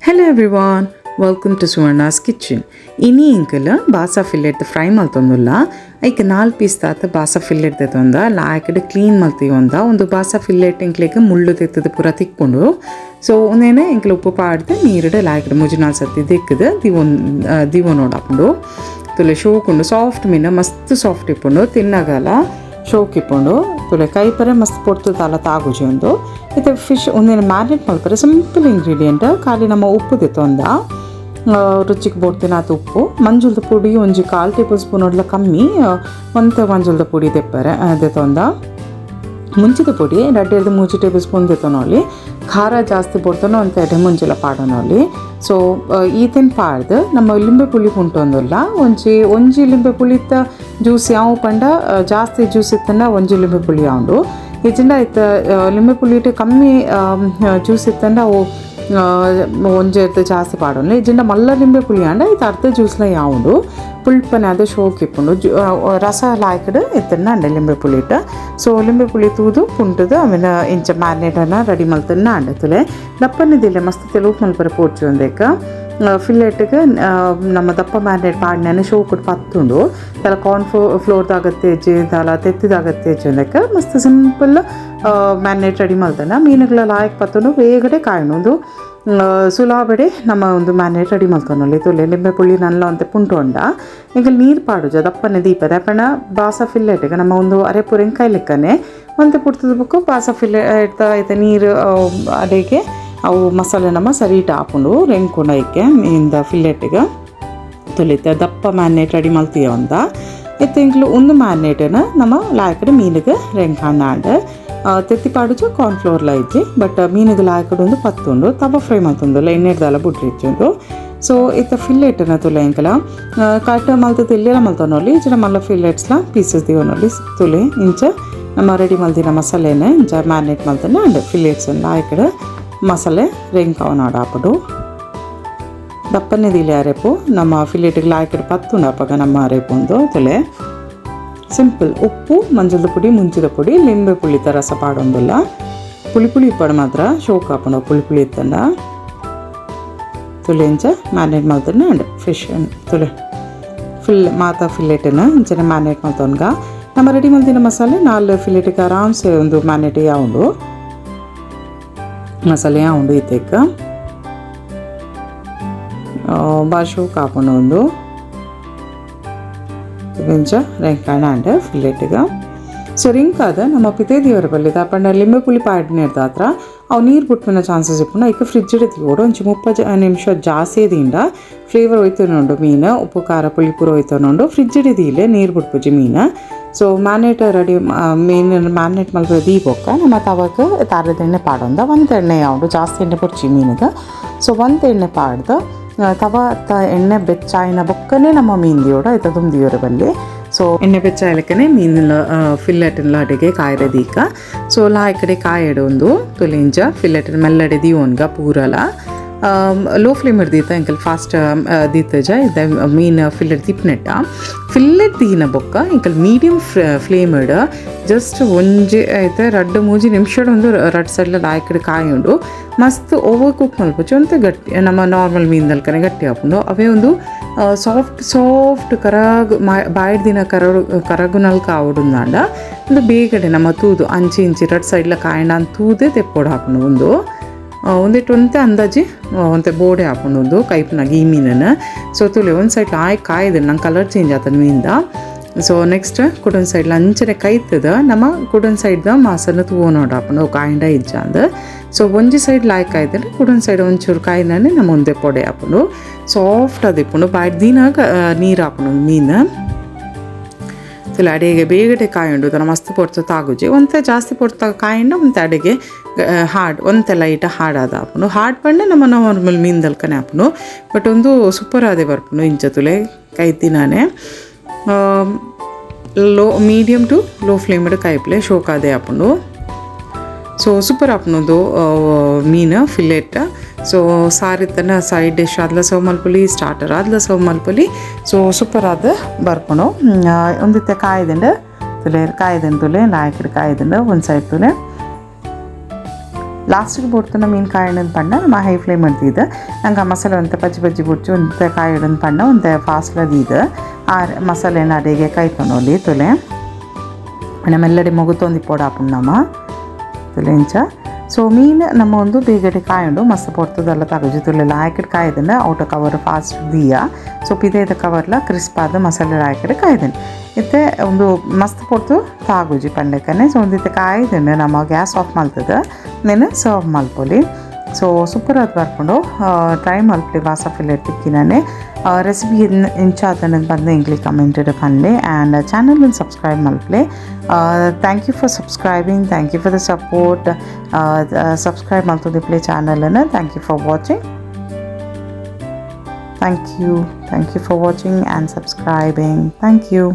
Hello everyone, welcome to Suvarna's kitchen. Ini inkala basa fillet fry maltondulla. Aike 4 piece tata basa fillet detonda laakade clean maltiyonda ಒಂದು basa fillet inkleಗೆ ಮುಳ್ಳು ತೆತ್ತದ ಪೂರ ತಿಕ್ಕೊಂಡು so ಒಂದೇನೆ ಇಂಕಲ ಉಪ್ಪು ಪಾಡ್ದೆ ನೀರಡೆ ಲಾಕಡೆ ಮುಜಿನಾಲ್ ಸತ್ತಿ ದಿಕ್ಕದೆ ದಿವೋ ನೋಡಾಕೊಂಡು ತುಲೆ ಶೋಕೊಂಡು soft ಮೀನ ಮಸ್ತ್ soft ಇಪ್ಪುಂಡು ತಿನ್ನಗಲ ಶೋಕ್ ಇಪ್ಪುಂಡು ತುಲೆ ಕೈ ಪರೆ ಮಸ್ತ್ ಪೊರ್ತು ತಾಲ ತಾಗುಜಿ ಒಂದು ಇದು ಫಿಶ್ ಒಂದೇನು ಮ್ಯಾರಿನೇಟ್ ಮಾಡ್ತಾರೆ ಸಿಂಪಲ್ ಇಂಗ್ರೀಡಿಯೆಂಟ್ ಖಾಲಿ ನಮ್ಮ ಉಪ್ಪು ತೆತ್ತೊಂದ ರುಚಿಗೆ ಬೋಡ್ತೀನಿ ಅದು ಉಪ್ಪು ಮಂಜುಳದ ಪುಡಿ ಒಂಜಿ 1/4 ಟೇಬಲ್ ಸ್ಪೂನ್ ಒಡ್ಲ ಕಮ್ಮಿ ಒಂದು ಮಂಜುಳದ ಪುಡಿ ತೆಪ್ಪರೆ ತೆತ್ತೊಂದ ಮುಂಚಿದ ಪುಡಿ 2-3 ಟೇಬಲ್ ಸ್ಪೂನ್ ತೆತ್ತೊನೊಲ್ಲಿ ಖಾರ ಜಾಸ್ತಿ ಬೋಡ್ತಾನೋ ಅಂತ ಎಡೆ ಮುಂಜೆಲ್ಲ ಪಾಡೋನೊಲ್ಲಿ ಸೊ ಈತೇನು ಪಾಡ್ದು ನಮ್ಮ ಲಿಂಬೆ ಪುಳಿ ಉಂಟೊಂದಲ್ಲ ಒಂಜಿ ಲಿಂಬೆ ಪುಳಿತ ಜ್ಯೂಸ್ ಯಾವ ಪಂಡ ಜಾಸ್ತಿ ಜ್ಯೂಸ್ ಇತ್ತಂಡ ಒಂಜಿ ಲಿಂಬೆ ಪುಳಿ ಯಾವುದು ಇಜಿಂದ ಆಯ್ತು ಲಿಂಬೆ ಪುಳಿಟ್ಟು ಕಮ್ಮಿ ಜ್ಯೂಸ್ ಇತ್ತಂಡ ಅವು ಒಂಜೆ ಜಾಸ್ತಿ ಪಾಡೋಲ್ಲ ಇಜಿಂದ ಮಲ್ಲ ಲಿಂಬೆ ಪುಳಿ ಅಂಡ ಇದು ಅರ್ಧ ಜ್ಯೂಸ್ಲ ಯಾವುದು ಪುಲ್ಪನೆ ಅದು ಶೋಕ್ ಇಪ್ಪುಂಡು ರಸ ಲಾಯ್ಕಡು ಎತ್ತನ್ನ ಅಂಡೆ ಲಿಂಬೆ ಪುಳಿಟ್ಟು ಸೊ ಲಿಂಬೆ ಪುಳಿ ತೂದು ಪುಂಟದು ಆಮೇಲೆ ಇಂಚ ಮ್ಯಾರಿನೇಟನ್ನು ರೆಡಿ ಮಲ್ತನ್ನ ಅಂಡತಲೆ ದಪ್ಪನಿದಿಲ್ಲ ಮಸ್ತ್ ತೆಲುಗು ಮಲ್ಪರೆ ಪೋಡ್ಚು ಒಂದೇಕ ಫಿಲ್ಲೆಟ್ಗೆ ನಮ್ಮ ದಪ್ಪ ಮ್ಯಾರಿನೇಟ್ ಪಾಡ್ನೆ ಶೋಕುಡು ಪತ್ತುಂಡು ತಲ ಕಾರ್ನ್ ಫ್ಲೋರ್ದಾಗತ್ತೆ ಹೆಜ್ಜೆ ತಲ ತೆತ್ತಿದಾಗತ್ತೆ ಹೆಜ್ಜೆ ಅಂದಕ್ಕೆ ಮಸ್ತ್ ಸಿಂಪಲ್ ಮ್ಯಾರಿನೇಟ್ ರೆಡಿ ಮಲ್ತಾನೆ ಮೀನುಗಳ ಲಾಯಕ್ ಪತ್ತುಂಡು ಬೇಗಡೆ ಕಾಯ್ನೊಂದು ಸುಲಾಬಡೆ ನಮ್ಮ ಒಂದು ಮ್ಯಾರಿನೇಟ್ ರೆಡಿ ಮಲ್ತಾನಲ್ಲಿ ತುಲೆ ಲಿಂಬೆ ಪುಳಿ ನಲ್ಲ ಅಂತ ಪುಂಟೊಂಡ ಈಗ ನೀರು ಪಾಡುಜ ದಪ್ಪನೆ ದೀಪದ ಯಾಕಂಡ ಬಾಸ ಫಿಲ್ಲೆಟ್ಗೆ ನಮ್ಮ ಒಂದು ಅರೆಪುರ ಕಾಯಿ ಲೆಕ್ಕನೆ ಒಂದು ಪುಡ್ತದ ಬುಕ್ಕು ಬಾಸ ಫಿಲ್ಲೆಟ್ ಐತೆ ನೀರು ಅಡೆಗೆ ಅವು ಮಸಾಲೆ ನಮ್ಮ ಸರಿಟ್ ಹಾಕೊಂಡು ರೆಂಗ್ಕೊಂಡು ಐಕೆ ಇಂದ ಫಿಲ್ಲೆಟ್ಗೆ ತೊಲಿತ ದಪ್ಪ ಮ್ಯಾರಿನೇಟ್ ರೆಡಿ ಮಲ್ತೀಯ ಒಂದ ಎತ್ತ ಇಂಕ್ಲು ಒಂದು ಮ್ಯಾರಿನೇಟನ್ನ ನಮ್ಮ ಲಾಯಕಡೆ ಮೀನಿಗೆ ರೆಂಗ್ ಆಂಡ್ ತೆತ್ತಿ ಪಾಡುಜು ಕಾರ್ನ್ಫ್ಲೋರ್ಲ ಇಜ್ಜಿ ಬಟ್ ಮೀನಿಗೆ ಲಾಯಕಡೆ ಒಂದು ಪತ್ತುಂಡು ತವ ಫ್ರೈ ಮಲ್ತೊಂದುಲ್ಲ ಎಣ್ಣೆಡ್ದಲ್ಲ ಬುಡ್ರಿ ಇಚ್ಚುಂಡು ಸೊ ಇತ್ತ ಫಿಲ್ಲೆಟನ್ನ ತುಲೆ ಇಂಕಲ ಕಟ್ ಮಲ್ತ ತಿಲ್ಲೆಲ ಮಲ್ತೊನೊಲ್ಲಿ ಇಜ್ಜಿನ ಮಲ್ಲ ಫಿಲ್ಲೆಟ್ಸ್ಲ ಪೀಸಸ್ ದಿವನೊಲ್ಲಿ ತುಲೆ ಇಂಚ ನಮ್ಮ ರೆಡಿ ಮಲ್ದಿನ ಮಸಾಲೆನ ಇಂಚ ಮ್ಯಾರಿನೇಟ್ ಮಲ್ತನ ಅಂಡ್ ಫಿಲ್ಲೆಟ್ಸ್ ಲಾಯಕಡೆ ಮಸಾಲೆ ರೆಂಗ್ ಅವನಾಡ ಹಾಪಡು ದಪ್ಪನೆ ದಿಲೆ ಅರೆಪು ನಮ್ಮ ಫಿಲ್ಲೆಟ್ಗೆ ಲಾಯಕಡೆ ಪತ್ತುಂಡು ಅಪ್ಪಾಗ ನಮ್ಮ ಅರೆಪು ಒಂದು ತುಲೆ ಸಿಂಪಲ್ ಉಪ್ಪು ಮಂಜದ ಪುಡಿ ಮುಂಚಿದ ಪುಡಿ ಲಿಂಬೆ ಪುಳಿತ ರಸ ಪಾಡೊಂದಿಲ್ಲ ಪುಳಿ ಇಪ್ಪಡು ಮಾತ್ರ ಶೋಕ್ ಹಾಪುಂಡು ಪುಳಿ ಇತ್ತಂಡ ತುಲೆ ಇಂಚ ಮ್ಯಾರಿನೇಟ್ ಮಾಡ್ತಾನೆ ಅಂಡ್ ಫಿಶ್ ತುಲೆ ಮಾತಾ ಫಿಲ್ಲೆಟನ್ನು ಇಂಚನೆ ಮ್ಯಾರಿನೇಟ್ ಮಾಡ್ತವನ್ಗ ನಮ್ಮ ರೆಡಿ ಮಲ್ತಿನ ಮಸಾಲೆ 4 ಫಿಲ್ಲೆಟ್ಗೆ ಆರಾಮ್ಸೆ ಒಂದು ಮ್ಯಾರಿನೇಟ್ ಯಾವುದು ಮಸಾಲೆ ಯಾವುದು ಇತ್ತೇಕ ಭಾಷು ಕಾಪುಂಡು ಒಂದು ಇಂಚ ರೆಂಕಾಣ ಅಂಡ್ ಫಿಲ್ಲೆಟ್ಗೆ ಸೊ ರಿಂಕ್ ಆದ ನಮ್ಮ ಪಿತೆ ದೇವರ ಬಲ್ಲಿ ತಾಪಂಡ ಲಿಂಬೆ ಪುಳಿ ಪಾಡ್ನೆ ಇರ್ದ ಹತ್ರ ಅವು ನೀರು ಬಿಟ್ಮೇಲೆ ಚಾನ್ಸಸ್ ಇಪ್ಪುಂಡು ಐಕೆ ಫ್ರಿಜ್ ಇಡ್ತೀವಿ ಒಂಚು 30 ನಿಮಿಷ ಜಾಸ್ತಿ ದಿಂದ ಫ್ಲೇವರ್ ಹೋಯ್ತುಂಡು ಮೀನು ಉಪ್ಪು ಖಾರ ಪುಳಿ ಪೂರ ಹೋಯ್ತುಂಡು ಫ್ರಿಜ್ ಇಡಿದಿಲ್ಲ ನೀರು ಬಿಟ್ಪುಜಿ ಮೀನು ಸೊ ಮ್ಯಾರಿನೇಟ್ ರೆಡಿ ಮೀನು ಮ್ಯಾರಿನೇಟ್ ಮಲ್ಪೆ ದೀಪಕ್ಕ ನಮ್ಮ ತವಕ್ಕೆ ತಾರದ ಎಣ್ಣೆ ಪಾಡೊಂದ ಒಂದು ಎಣ್ಣೆ ಯಾವುದು ಜಾಸ್ತಿ ಎಣ್ಣೆ ಪುರ್ಚಿ ಮೀನಿಗೆ ಸೊ ಒಂದು ಎಣ್ಣೆ ಪಾಡ್ದು ತವ ಎಣ್ಣೆ ಬೆಚ್ಚಾಯಿನ ಬೊಕ್ಕನೆ ನಮ್ಮ ಮೀನು ದಿಯೋಡ ಆಯ್ತು ತುಂಬಿಯೋರ ಬಲ್ಲಿ ಸೊ ಎಣ್ಣೆ ಬೆಚ್ಚಾಯಲಕ್ಕನೆ ಮೀನಿನ ಫಿಲ್ಲೆಟಿನ ಅಡಿಗೆ ಕಾಯಿರೆ ದೀಕ ಸೊ ಲಾ ಈ ಕಡೆ ಕಾಯಿಡು ಒಂದು ತುಲಿಂಜ ಫಿಲ್ಲೆಟಿನ ಮೆಲ್ಲಡೆ ದೀವನ್ಗ ಪೂರಲ ಲೋ ಫ್ಲೇಮ್ ಹಿಡ್ದೀತ ಇಂಕಲ್ ಫಾಸ್ಟ್ ದೀತಜ ಇದ್ದ ಮೀನು ಫಿಲ್ಲೆಟ್ ದಿಪ್ನೆಟ್ಟ ಫಿಲ್ಲೆಟ್ ದೀನ ಬೊಕ್ಕ ಇಂಕಲ್ ಮೀಡಿಯಮ್ ಫ್ಲೇಮ್ ಇಡ ಜಸ್ಟ್ ಒಂಜಿ ಐತೆ 2-3 ನಿಮಿಷ ಒಂದು ರಡ್ ಸೈಡ್ಲ ಲಾಯ್ಕಡೆ ಕಾಯಿ ಉಂಡು ಮಸ್ತ್ ಓವರ್ ಕುಕ್ ಮಲ್ಪುಚ್ಚು ಅಂತ ಗಟ್ಟಿ ನಮ್ಮ ನಾರ್ಮಲ್ ಮೀನ್ದಲ್ಕನೆ ಗಟ್ಟಿ ಹಾಕೊಂಡು ಅವೇ ಒಂದು ಸಾಫ್ಟ್ ಕರಗು ಬಾಯಿಡ್ ದಿನ ಕರಗುನಲ್ಕ ಆವಡುಂದಾಂಡ ಒಂದು ಬೇಗಡೆ ನಮ್ಮ ತೂದು ಇಂಚಿ ರಡ್ ಸೈಡ್ಲ ಕಾಯಿನ ತೂದೆ ತೆಪ್ಪೋಡು ಹಾಕೊಂಡು ಒಂದಿಟ್ಟು ಒಂತೆ ಅಂದಾಜಿ ಒಂತೆ ಬೋಡೆ ಹಾಕೊಂಡು ಒಂದು ಕೈಪ್ನಾಗ ಈ ಮೀನನ್ನು ಸೊ ತುಳಿ ಒಂದು ಸೈಡ್ ಕಾಯ್ದೆ ನಂಗೆ ಕಲರ್ ಚೇಂಜ್ ಆತದ ಮೀನಿಂದ ಸೊ ನೆಕ್ಸ್ಟ್ ಕುಡನ್ ಸೈಡ್ಲ ಅಂಚನೆ ಕೈತದ ನಮ್ಮ ಕುಡನ್ ಸೈಡ್ದ ಮಾಸನ್ನು ತೂವು ನೋಡಿ ಹಾಕೊಂಡು ಕಾಯಿಂಡ ಇಜ್ಜ ಅಂದ ಸೊ ಒಂಜಿ ಸೈಡ್ ಲಾಯ್ಕ್ ಆಯ್ತಂದ್ರೆ ಕುಡನ್ ಸೈಡ್ ಒಂಚೂರು ಕಾಯಿನೇ ನಮ್ಮ ಒಂದೇ ಪೊಡೆ ಹಾಕೊಂಡು ಸಾಫ್ಟ್ ಅದು ಇಪ್ಪುಂಡು ಬಾಯ್ದು ದಿನಾಗ ನೀರು ಹಾಕೊಂಡು ಮೀನು ತುಲೆ ಅಡಿಗೆ ಬೇಗಡೆ ಕಾಯುಂಡು ತನ್ನ ಮಸ್ತ್ ಪೊಡ್ತು ತಾಗುಜಿ ಒಂತೆ ಜಾಸ್ತಿ ಪೊಡ್ತ ಕಾಯಿಂಡ ಒಂತೆ ಅಡಿಗೆ ಹಾರ್ಡ್ ಒಂತೆ ಲೈಟ್ ಹಾರ್ಡ್ ಆದ ಹಾಪುಂಡು ಹಾರ್ಡ್ ಪಂಡೆ ನಮ್ಮ ನಾರ್ಮಲ್ ಮೀನ್ದಲ್ಕನೆ ಹಾಪುಂಡು ಬಟ್ ಒಂದು ಸೂಪರ್ ಆದೇ ಬರ್ಪುಂಡು ಇಂಚ ತುಲೆ ಕೈತಿನಾನೆ ಮೀಡಿಯಮ್ ಟು ಲೋ ಫ್ಲೇಮ್ ಕಾಯಿಪ್ಲೆ ಶೋಕ್ ಆದೇ ಹಾಪುಂಡು ಸೊ ಸೂಪರ್ ಹಾಪುನೊಂದು ಮೀನು ಫಿಲ್ಲೆಟ್ ಸೊ ಸಾರಿತ್ತನ ಸೈಡ್ ಡಿಶ್ ಆದ್ಲ ಸರ್ವ್ ಮಲ್ಪೊಲಿ ಸ್ಟಾರ್ಟರ್ ಆದ್ಲ ಸರ್ವ್ ಮಲ್ಪೊಲಿ ಸೊ ಸೂಪರ್ ಆದ ಬರ್ಪುಂಡು ಒಂದಿತ್ತೆ ಕಾಯ್ದಂಡು ತುಲೆ ತುಲೆ ಲಾಯ್ಕಡೆ ಕಾಯ್ದಂಡು ಒಂದು ಸೈಡ್ ತುಲೆ ಲಾಸ್ಟಿಗೆ ಬೊಡ್ತುನ ಮೀನು ಕಾಯಿ ಇಡೋದು ಪಂಡ ನಮ್ಮ ಹೈ ಫ್ಲೇಮ್ ಮಾಡ್ತಿದ್ದೆ ನಂಗೆ ಆ ಮಸಾಲೆ ಒಂತ ಬಜ್ಜಿ ಬುಡ್ಚು ಒಂತ ಕಾಯಿ ಇಡೋದು ಪಂಡ ಒಂತ ಫಾಸ್ಟ್ಲದಿದ್ದು ಆ ಮಸಾಲೆನ ಅಡಿಗೆ ಕಾಯ್ತೊಂಡೋಲಿ ತುಲೆ ಮೆಲ್ಲಡೆ ಮೊಗುತ್ತೊಂದು ಪೋಡಾಪುಂಡು ನಮ್ಮ ತುಲೆ ಇಂಚ ಸೊ ಮೀನು ನಮ್ಮ ಒಂದು ಬೇಗಡೆ ಕಾಯುಂಡು ಮಸ್ತ್ ಪೊರ್ತದೆಲ್ಲ ತಗೋಜಿ ತುಲೆಲ್ಲ ಆಯ್ಕೆಡ್ ಕಾಯ್ದನೆ ಔಟ ಕವರ್ ಫಾಸ್ಟ್ ದಿಯ ಸೊ ಪಿದೇದ ಕವರ್ಲ ಕ್ರಿಸ್ಪ್ ಆದ ಮಸಾಲೆ ಆಯ್ಕೆಡೆ ಕಾಯ್ದನೆ ಇತ್ತೆ ಒಂದು ಮಸ್ತ್ ಪೊರ್ತು ತಾಗೋಜಿ ಪಂಡಕ್ಕನೆ ಸೊ ಒಂದಿತ್ತೆ ಕಾಯ್ದನೆ ನಮ್ಮ ಗ್ಯಾಸ್ ಆಫ್ ಮಲ್ತದ ನೆನೆ ಸರ್ವ್ ಮಲ್ಪೊಲಿ ಸೊ ಸೂಪರ್ ಅದು ಬರ್ಕೊಂಡು ಟ್ರೈ ಮಲ್ಪಲಿ ಬಾಸ ಫಿಲ್ಲೆಟ್ ತಿಕ್ಕಿನೇ ರೆಸಿಪಿ ಇಂಚಾದ ಬಂದ ಇಂಗ್ಲಿ ಕಮೆಂಟೆಡ್ ಪಂಡೆ ಆ್ಯಂಡ್ ಚಾನಲ್ ಸಬ್ಸ್ಕ್ರೈಬ್ ಮಲ್ಪಲೆ thank you for subscribing thank you for the support subscribe ಮಲ್ತದಿಪ್ಲೆ ಚಾನಲನ್ನು thank you for watching thank you for watching and subscribing thank you